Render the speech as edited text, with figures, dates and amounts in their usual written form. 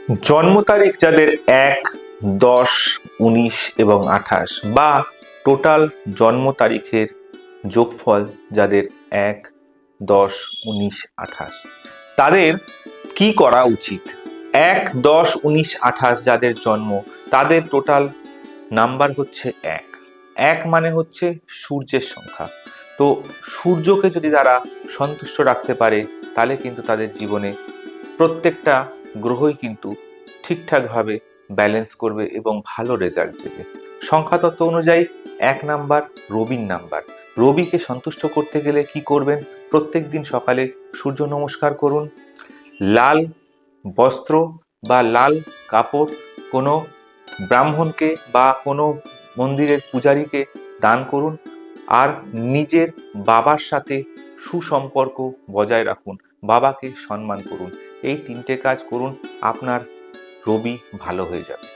জন্ম তারিখ যাদের 1, 10, 19 এবং 28 বা টোটাল জন্ম তারিখের যোগফল যাদের 1, 10, 19, 28 তাদের কি করা উচিত? 1, 10, 19, 28 যাদের জন্ম তাদের টোটাল নাম্বার হচ্ছে 1। 1 মানে হচ্ছে সূর্যের সংখ্যা। তো সূর্যকে যদি তারা সন্তুষ্ট রাখতে পারে তাহলে কিন্তু তাদের জীবনে প্রত্যেকটা গ্রহই কিন্তু ঠিকঠাকভাবে ব্যালেন্স করবে এবং ভালো রেজাল্ট দেবে। সংখ্যাতত্ত্ব অনুযায়ী 1 নাম্বার রবির নাম্বার। রবিকে সন্তুষ্ট করতে গেলে কি করবেন? প্রত্যেক দিন সকালে সূর্য নমস্কার করুন, লাল বস্ত্র বা লাল কাপড় কোনো ব্রাহ্মণকে বা কোনো মন্দিরের পূজারীকে দান করুন, আর নিজের বাবার সাথে সুসম্পর্ক বজায় রাখুন, বাবাকে সম্মান করুন। এই 3টে কাজ করুন, আপনার রবি ভালো হয়ে যাবে।